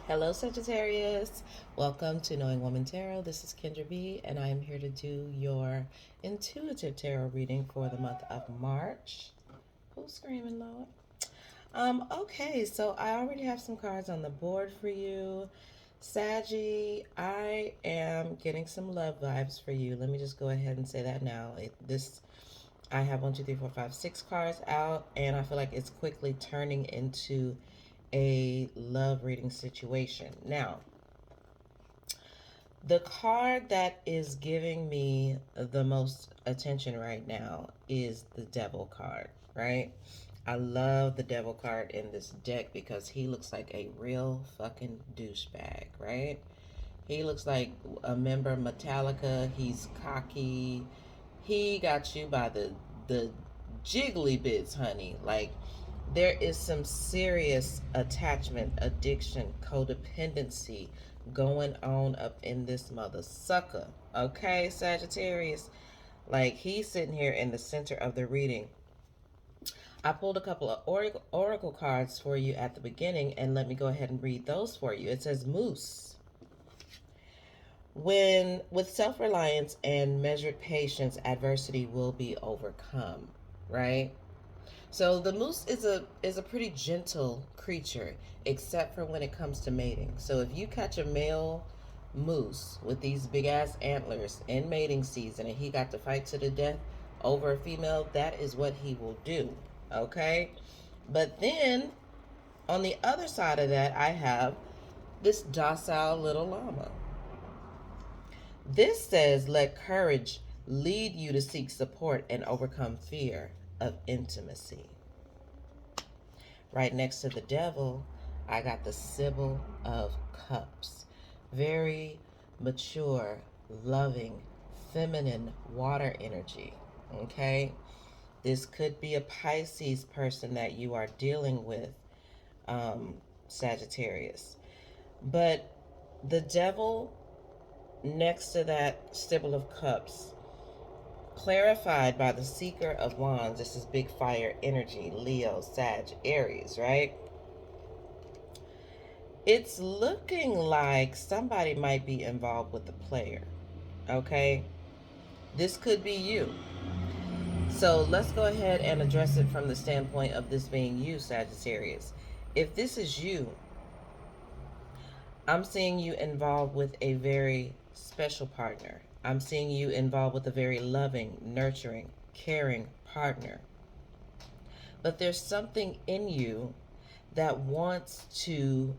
Hello, Sagittarius. Welcome to Knowing Woman Tarot. This is Kendra B, and I am here to do your intuitive tarot reading for the month of March. Who's screaming, Lord? Okay, so I already have some cards on the board for you. Saggy, I am getting some love vibes for you. Let me just go ahead and say that now. I have 1, 2, 3, 4, 5, 6 cards out, and I feel like it's quickly turning into a love reading situation. Now, the card that is giving me the most attention right now is the Devil card, right? I love the Devil card in this deck because he looks like a real fucking douchebag, right? He looks like a member of Metallica. He's cocky. He got you by the jiggly bits, honey. Like, there is some serious attachment, addiction, codependency going on up in this mother sucker. Okay, Sagittarius? Like, he's sitting here in the center of the reading. I pulled a couple of oracle cards for you at the beginning, and let me go ahead and read those for you. It says Moose. When with self-reliance and measured patience, adversity will be overcome, right? So the moose is a pretty gentle creature, except for when it comes to mating. So if you catch a male moose with these big ass antlers in mating season and he got to fight to the death over a female, that is what he will do. Okay? But then on the other side of that, I have this docile little llama. This says, let courage lead you to seek support and overcome fear of intimacy. Right next to the Devil, I got the Sybil of Cups. Very mature, loving, feminine water energy. Okay? This could be a Pisces person that you are dealing with, Sagittarius. But the Devil next to that Sybil of Cups, clarified by the Seeker of Wands. This is big fire energy, Leo, Sag, Aries, right? It's looking like somebody might be involved with the player, okay? This could be you. So let's go ahead and address it from the standpoint of this being you, Sagittarius. If this is you, I'm seeing you involved with a very special partner. I'm seeing you involved with a very loving, nurturing, caring partner. But there's something in you that wants to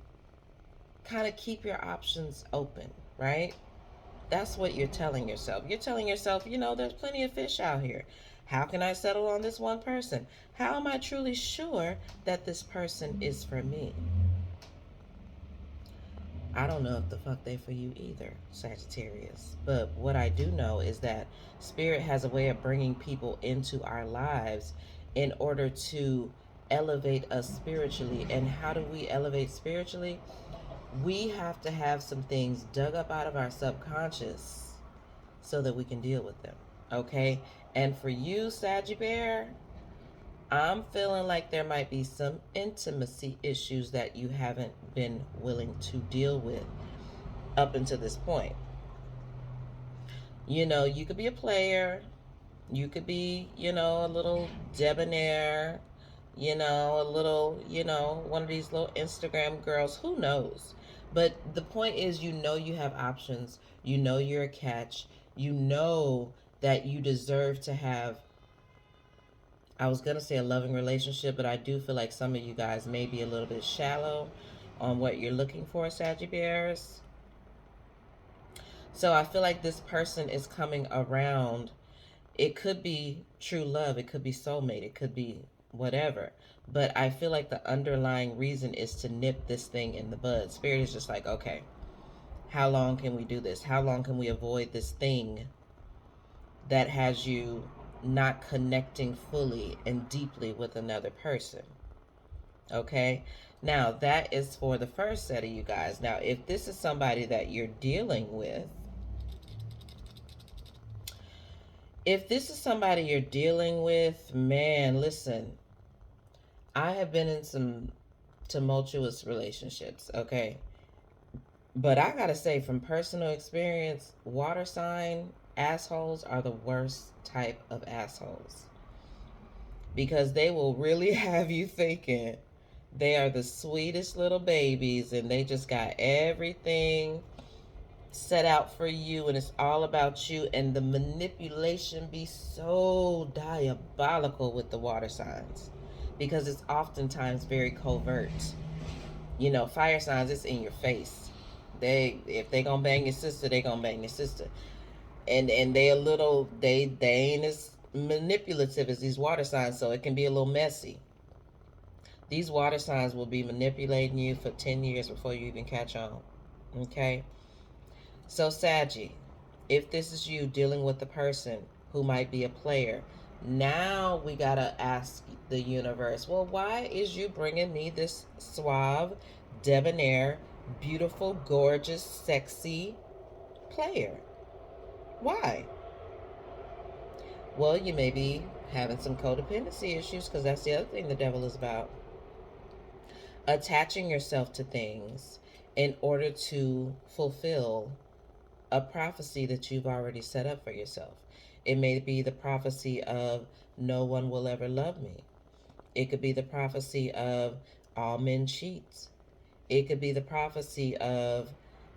kind of keep your options open, right? That's what you're telling yourself. You're telling yourself, there's plenty of fish out here. How can I settle on this one person? How am I truly sure that this person is for me? I don't know if the fuck they for you either, Sagittarius. But what I do know is that Spirit has a way of bringing people into our lives in order to elevate us spiritually. And how do we elevate spiritually? We have to have some things dug up out of our subconscious so that we can deal with them. Okay? And for you, Saggy Bear, I'm feeling like there might be some intimacy issues that you haven't been willing to deal with up until this point. You could be a player, you could be, a little debonair, a little, one of these little Instagram girls, who knows? But the point is, you have options, you're a catch, that you deserve to have, I was going to say a loving relationship, but I do feel like some of you guys may be a little bit shallow on what you're looking for, Sagittarius. So I feel like this person is coming around. It could be true love. It could be soulmate. It could be whatever. But I feel like the underlying reason is to nip this thing in the bud. Spirit is just like, okay, how long can we do this? How long can we avoid this thing that has you not connecting fully and deeply with another person? Okay, now that is for the first set of you guys. Now, if this is somebody that you're dealing with, man, listen, I have been in some tumultuous relationships, okay? But I gotta say, from personal experience, water sign assholes are the worst type of assholes because they will really have you thinking they are the sweetest little babies and they just got everything set out for you and it's all about you, and the manipulation be so diabolical with the water signs because it's oftentimes very covert. You know, fire signs, it's in your face. They, if they gonna bang your sister, they gonna bang your sister. And they a little, they ain't as manipulative as these water signs, so it can be a little messy. These water signs will be manipulating you for 10 years before you even catch on. Okay? So, Saggy, if this is you dealing with a person who might be a player, now we gotta ask the universe, well, why is you bringing me this suave, debonair, beautiful, gorgeous, sexy player? Why? Well, you may be having some codependency issues because that's the other thing the devil is about. Attaching yourself to things in order to fulfill a prophecy that you've already set up for yourself. It may be the prophecy of no one will ever love me. It could be the prophecy of all men cheat. It could be the prophecy of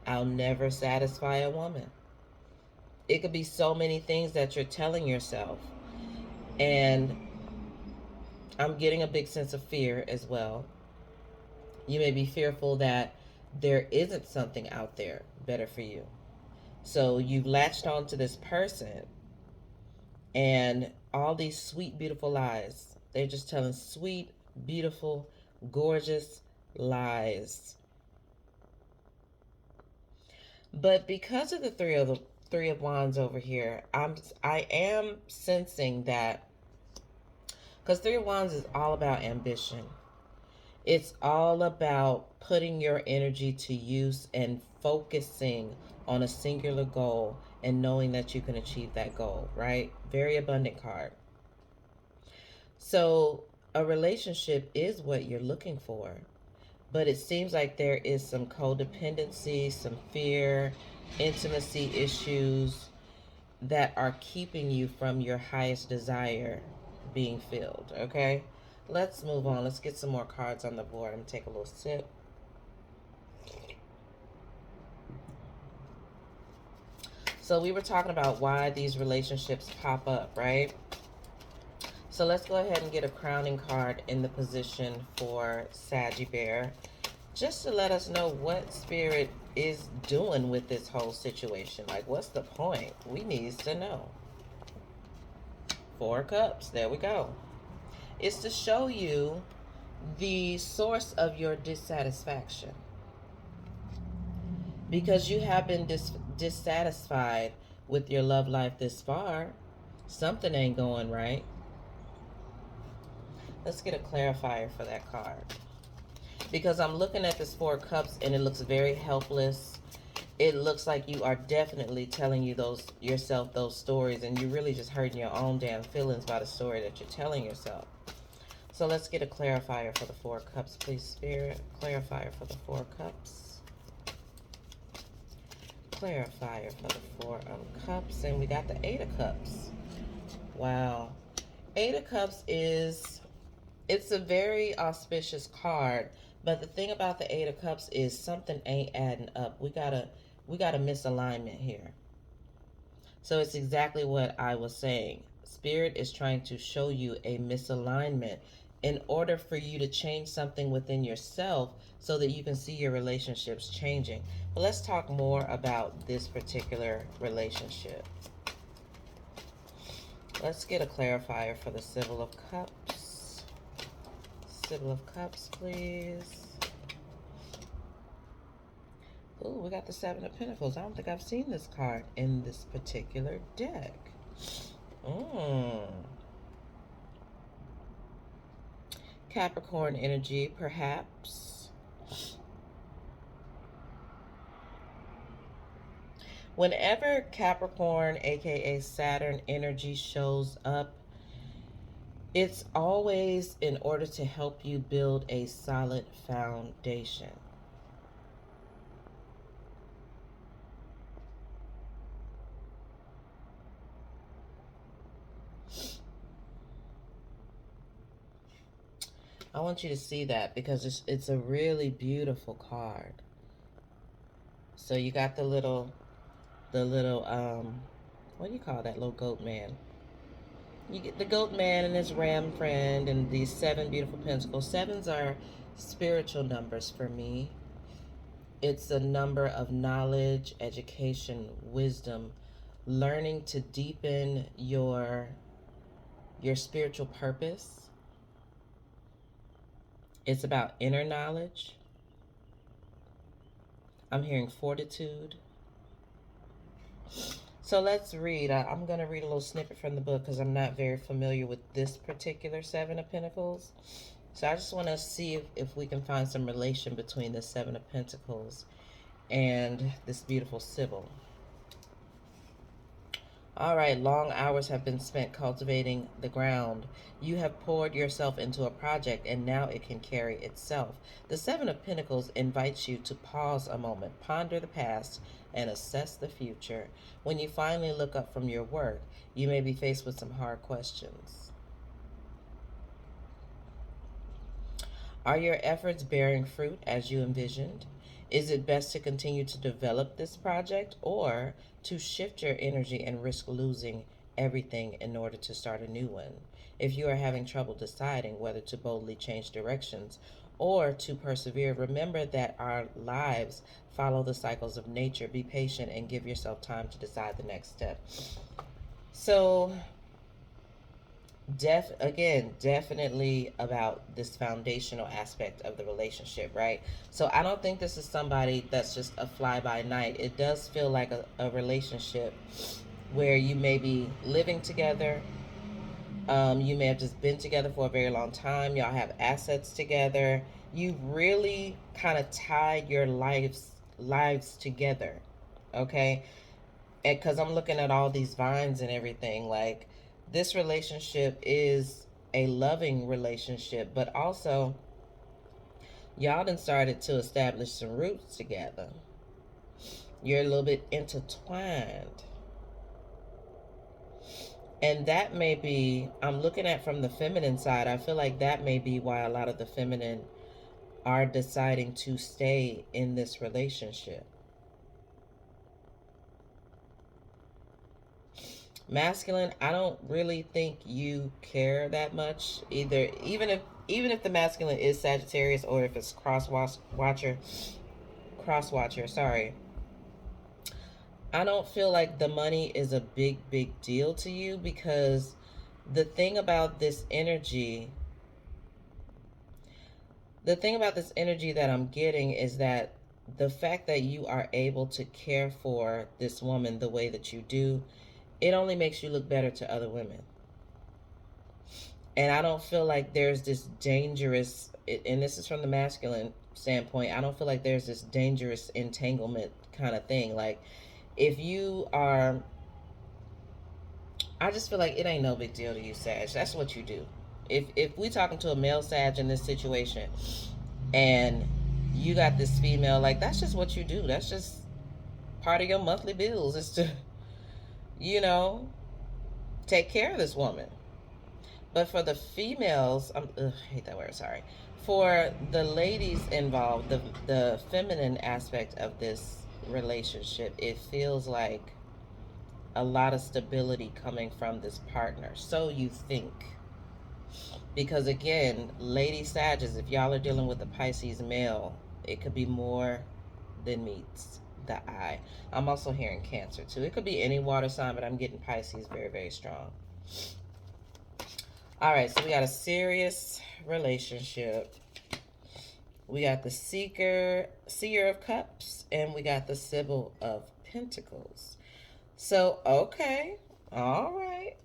I'll never satisfy a woman. It could be so many things that you're telling yourself. And I'm getting a big sense of fear as well. You may be fearful that there isn't something out there better for you. So you've latched on to this person and all these sweet, beautiful lies. They're just telling sweet, beautiful, gorgeous lies. But because of the three of wands over here, I am sensing that because three of wands is all about ambition. It's all about putting your energy to use and focusing on a singular goal and knowing that you can achieve that goal, right? Very abundant card. So, a relationship is what you're looking for, but it seems like there is some codependency, some fear, intimacy issues that are keeping you from your highest desire being filled, okay? Let's move on. Let's get some more cards on the board. I'm going to take a little sip. So we were talking about why these relationships pop up, right? So let's go ahead and get a crowning card in the position for Saggy Bear, just to let us know what Spirit is doing with this whole situation. Like, what's the point? We need to know. Four Cups. There we go. It's to show you the source of your dissatisfaction. Because you have been dissatisfied with your love life this far, something ain't going right. Let's get a clarifier for that card. Because I'm looking at this Four Cups and it looks very helpless. It looks like you are definitely telling yourself those stories, and you're really just hurting your own damn feelings by the story that you're telling yourself. So let's get a clarifier for the Four Cups, please, Spirit. Clarifier for the Four Cups. Clarifier for the Four of Cups. And we got the Eight of Cups. Wow. Eight of Cups it's a very auspicious card. But the thing about the Eight of Cups is something ain't adding up. We got a misalignment here. So it's exactly what I was saying. Spirit is trying to show you a misalignment in order for you to change something within yourself so that you can see your relationships changing. But let's talk more about this particular relationship. Let's get a clarifier for the Sibyl of Cups. Sibyl of Cups, please. Ooh, we got the Seven of Pentacles. I don't think I've seen this card in this particular deck. Capricorn energy, perhaps. Whenever Capricorn, aka Saturn energy shows up, it's always in order to help you build a solid foundation. I want you to see that because it's a really beautiful card. So you got the little what do you call that little goat man? You get the goat man and his ram friend and these 7 beautiful pentacles. Sevens are spiritual numbers for me. It's a number of knowledge, education, wisdom, learning to deepen your spiritual purpose. It's about inner knowledge. I'm hearing fortitude. So let's read. I'm going to read a little snippet from the book because I'm not very familiar with this particular 7 of Pentacles. So I just want to see if we can find some relation between the 7 of Pentacles and this beautiful Sybil. All right, long hours have been spent cultivating the ground. You have poured yourself into a project and now it can carry itself. The 7 of Pentacles invites you to pause a moment, ponder the past, and assess the future. When you finally look up from your work, you may be faced with some hard questions. Are your efforts bearing fruit as you envisioned? Is it best to continue to develop this project or to shift your energy and risk losing everything in order to start a new one? If you are having trouble deciding whether to boldly change directions or to persevere, remember that our lives follow the cycles of nature. Be patient and give yourself time to decide the next step. So, definitely about this foundational aspect of the relationship, right? So I don't think this is somebody that's just a fly by night. It does feel like a relationship where you may be living together. You may have just been together for a very long time. Y'all have assets together. You really kind of tied your lives together, okay? And because I'm looking at all these vines and everything, like this relationship is a loving relationship, but also y'all done started to establish some roots together. You're a little bit intertwined. And that may be, I'm looking at from the feminine side, I feel like that may be why a lot of the feminine are deciding to stay in this relationship. Masculine, I don't really think you care that much either. Even if the masculine is Sagittarius or if it's cross watcher, sorry. I don't feel like the money is a big deal to you because the thing about this energy, the thing about this energy that I'm getting is that the fact that you are able to care for this woman the way that you do, it only makes you look better to other women. And I don't feel like there's this dangerous, and this is from the masculine standpoint, I don't feel like there's this dangerous entanglement kind of thing. Like, if you are, I just feel like it ain't no big deal to you, Sag. That's what you do. If we talking to a male Sag in this situation, and you got this female, like, that's just what you do. That's just part of your monthly bills is to, you know, take care of this woman. But for the females, I hate that word, sorry. For the ladies involved, the feminine aspect of this relationship, it feels like a lot of stability coming from this partner. So you think. Because again, lady Sagittarius, if y'all are dealing with a Pisces male, it could be more than meets the eye. I'm also hearing Cancer too. It could be any water sign, but I'm getting Pisces very strong. All right, so we got a serious relationship. We got the Seer of Cups, and we got the Sybil of Pentacles. So, okay, all right.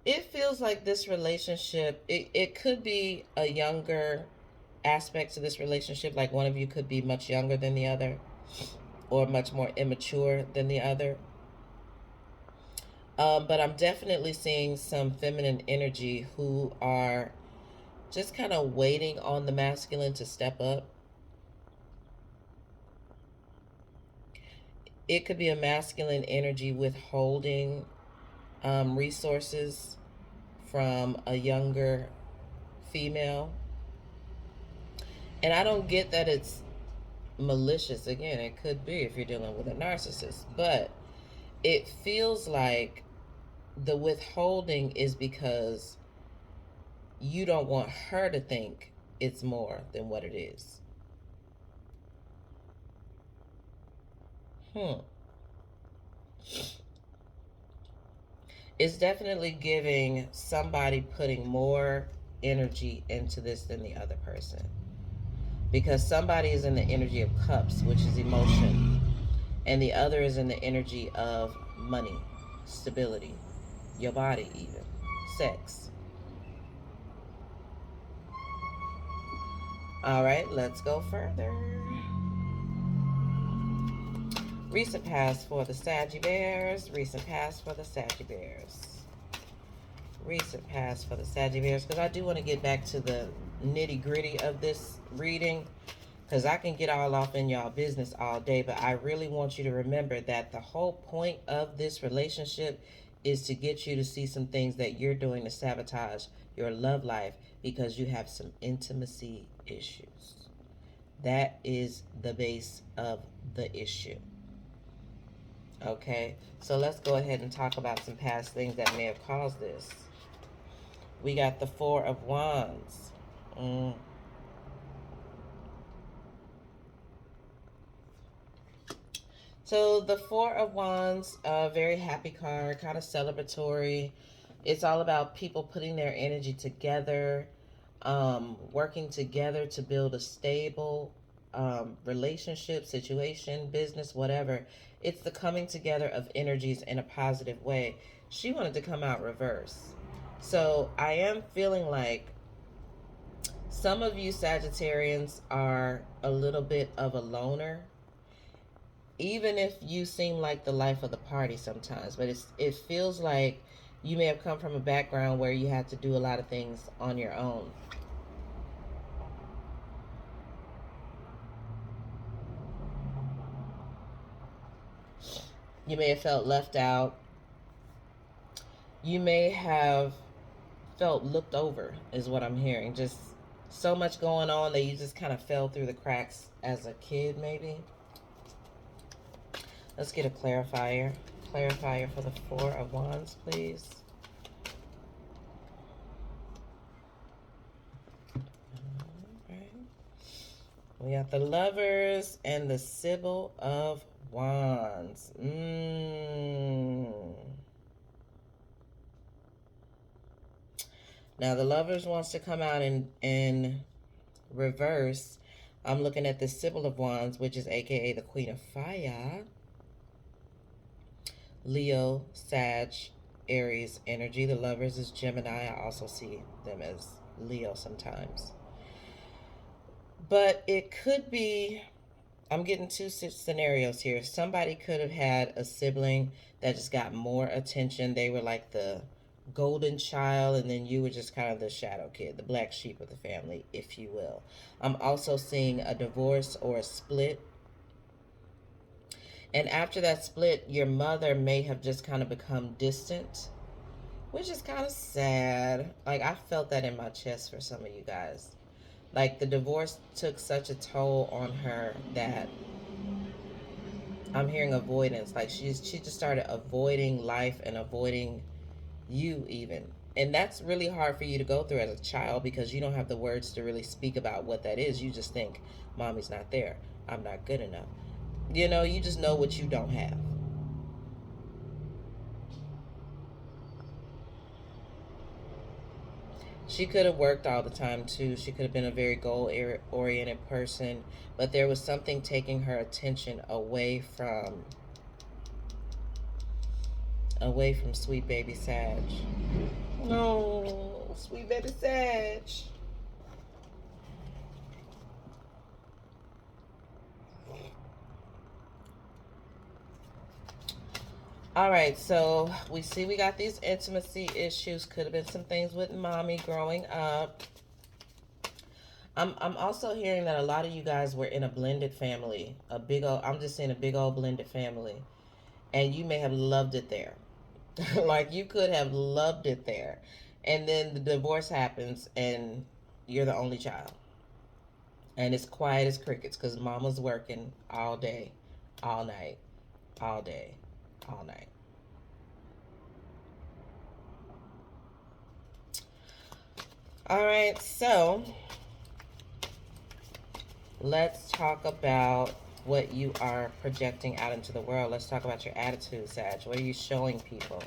It feels like this relationship, it could be a younger aspect to this relationship. Like one of you could be much younger than the other or much more immature than the other. But I'm definitely seeing some feminine energy who are just kind of waiting on the masculine to step up. It could be a masculine energy withholding resources from a younger female. And I don't get that it's malicious. Again, it could be if you're dealing with a narcissist. But it feels like the withholding is because you don't want her to think it's more than what it is. Hmm. It's definitely giving somebody putting more energy into this than the other person. Because somebody is in the energy of cups, which is emotion, and the other is in the energy of money, stability, your body, even sex. All right, let's go further. Recent past for the Sagittarius. Recent past for the Sagittarius. Recent past for the Sagittarius. Because I do want to get back to the nitty gritty of this reading. Because I can get all off in y'all business all day. But I really want you to remember that the whole point of this relationship is to get you to see some things that you're doing to sabotage your love life because you have some intimacy issues. That is the base of the issue. Okay, so let's go ahead and talk about some past things that may have caused this. We got the Four of Wands. So the Four of Wands, very happy card, kind of celebratory. It's all about people putting their energy together, working together to build a stable relationship, situation, business, whatever. It's the coming together of energies in a positive way. She wanted to come out reverse. So I am feeling like some of you Sagittarians are a little bit of a loner, even if you seem like the life of the party sometimes. But it feels like you may have come from a background where you had to do a lot of things on your own. You may have felt left out. You may have felt looked over, is what I'm hearing. Just so much going on that you just kind of fell through the cracks as a kid, maybe. Let's get a clarifier. Clarifier for the Four of Wands, please. We got the Lovers and the Sybil of Wands. Now the Lovers wants to come out in reverse. I'm looking at the Sybil of Wands, which is aka the Queen of Fire. Leo, Sag, Aries energy. The Lovers is Gemini. I also see them as Leo sometimes. But it could be, I'm getting two scenarios here. Somebody could have had a sibling that just got more attention. They were like the golden child, and then you were just kind of the shadow kid, the black sheep of the family, if you will. I'm also seeing a divorce or a split. And after that split, your mother may have just kind of become distant, which is kind of sad. Like, I felt that in my chest for some of you guys. Like, the divorce took such a toll on her that I'm hearing avoidance. Like, she just started avoiding life and avoiding you even. And that's really hard for you to go through as a child because you don't have the words to really speak about what that is. You just think, mommy's not there. I'm not good enough. You know, you just know what you don't have. She could have worked all the time too. She could have been a very goal oriented person, but there was something taking her attention away from sweet baby Sag. No, sweet baby Sag. All right, so we see we got these intimacy issues. Could have been some things with mommy growing up. I'm also hearing that a lot of you guys were in a blended family. I'm just seeing a big old blended family. And you may have loved it there. Like you could have loved it there. And then the divorce happens and you're the only child. And it's quiet as crickets because mama's working all day, all night, all day, all night. All right, so let's talk about what you are projecting out into the world. Let's talk about your attitude, Sag. What are you showing people?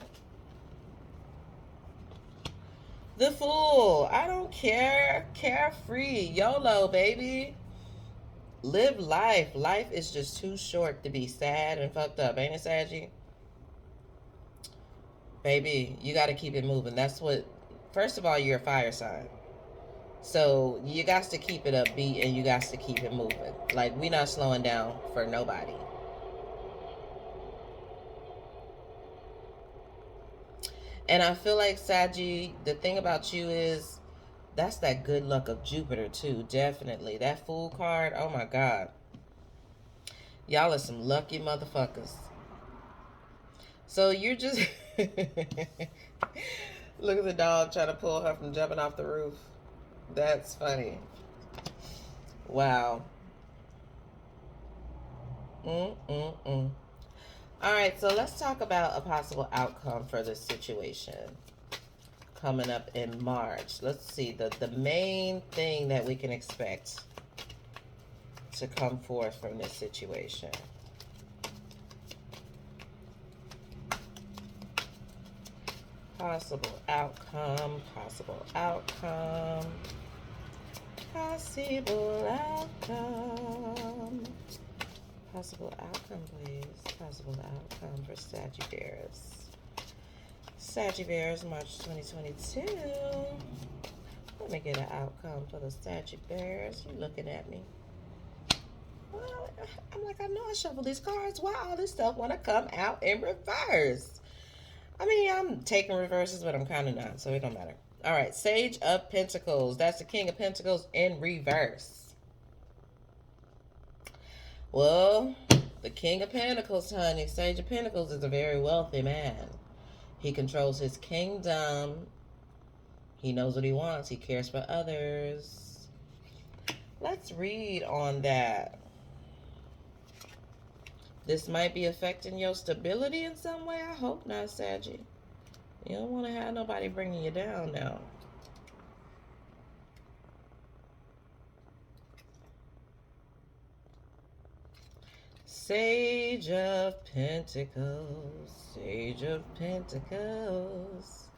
The Fool. I don't care. Carefree. YOLO, baby. Live life. Life is just too short to be sad and fucked up, ain't it, Saggy? Baby, you got to keep it moving. That's what, first of all, you're a fire sign. So you got to keep it upbeat and you got to keep it moving. Like, we not slowing down for nobody. And I feel like, Saji, the thing about you is that's that good luck of Jupiter, too. Definitely. That Fool card, oh my God. Y'all are some lucky motherfuckers. So you're just. Look at the dog trying to pull her from jumping off the roof. That's funny. Wow. Mm-mm-mm. All right, so let's talk about a possible outcome for this situation coming up in March. Let's see, the main thing that we can expect to come forth from this situation. Possible outcome, possible outcome, possible outcome. Possible outcome, please. Possible outcome for Sagittarius. Sagittarius, March 2022. Let me get an outcome for the Sagittarius. You looking at me? Well, I'm like, I know I shuffled these cards. Why all this stuff want to come out in reverse? I mean, I'm taking reverses, but I'm kind of not, so it don't matter. All right, Sage of Pentacles. That's the King of Pentacles in reverse. Well, the King of Pentacles, honey, Sage of Pentacles is a very wealthy man. He controls his kingdom. He knows what he wants. He cares for others. Let's read on that. This might be affecting your stability in some way. I hope not, Saggy. You don't want to have nobody bringing you down now. Sage of Pentacles. Sage of Pentacles.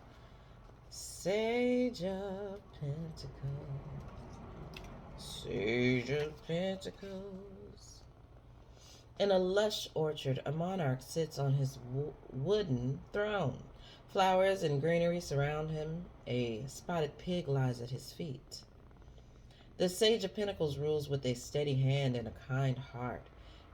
Sage of Pentacles. Sage of Pentacles. In a lush orchard, a monarch sits on his wooden throne. Flowers and greenery surround him. A spotted pig lies at his feet. The Sage of Pentacles rules with a steady hand and a kind heart.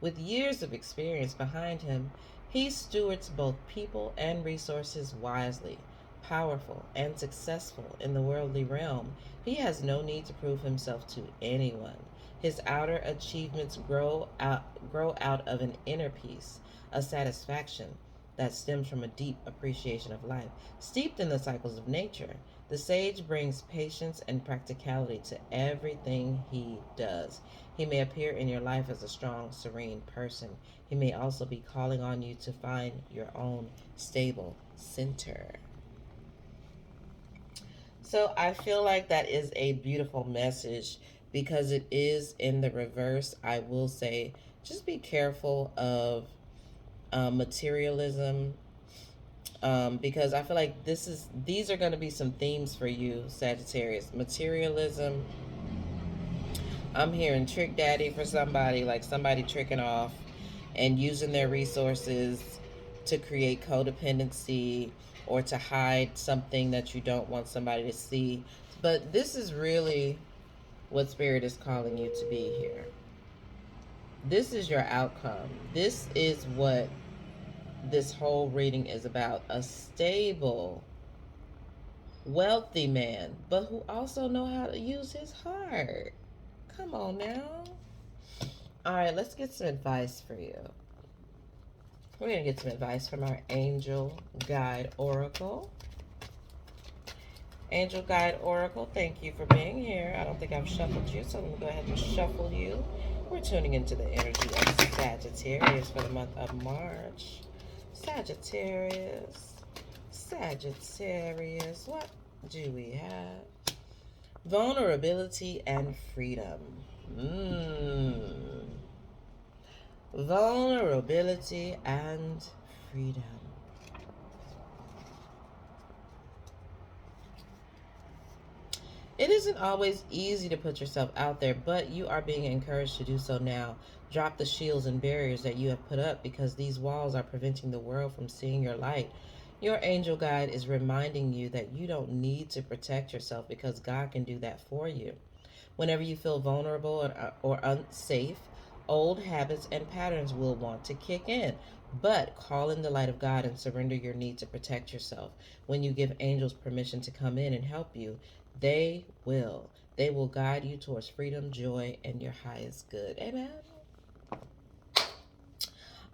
With years of experience behind him, he stewards both people and resources wisely. Powerful and successful in the worldly realm, he has no need to prove himself to anyone. His outer achievements grow out of an inner peace, a satisfaction that stems from a deep appreciation of life. Steeped in the cycles of nature, the sage brings patience and practicality to everything he does. He may appear in your life as a strong, serene person. He may also be calling on you to find your own stable center. So I feel like that is a beautiful message because it is in the reverse. I will say, just be careful of materialism, because I feel like these are going to be some themes for you, Sagittarius. Materialism. I'm hearing trick daddy for somebody, like somebody tricking off and using their resources to create codependency or to hide something that you don't want somebody to see. But this is really what Spirit is calling you to be here. This is your outcome. This is what this whole reading is about. A stable, wealthy man, but who also know how to use his heart. Come on now. All right, let's get some advice for you. We're going to get some advice from our Angel Guide Oracle. Angel Guide Oracle, thank you for being here. I don't think I've shuffled you, so let me go ahead and shuffle you. We're tuning into the energy of Sagittarius for the month of March. Sagittarius, Sagittarius, what do we have? Vulnerability and freedom. Vulnerability and freedom. It isn't always easy to put yourself out there, but you are being encouraged to do so now. Drop the shields and barriers that you have put up because these walls are preventing the world from seeing your light. Your angel guide is reminding you that you don't need to protect yourself because God can do that for you. Whenever you feel vulnerable or unsafe, old habits and patterns will want to kick in. But call in the light of God and surrender your need to protect yourself. When you give angels permission to come in and help you, they will. They will guide you towards freedom, joy, and your highest good. Amen.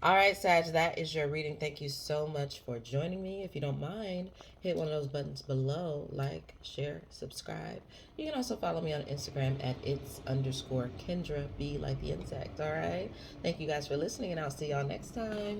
All right, Sag, that is your reading. Thank you so much for joining me. If you don't mind, hit one of those buttons below, like, share, subscribe. You can also follow me on Instagram at its_Kendra, be like the insect. All right. Thank you guys for listening, and I'll see y'all next time.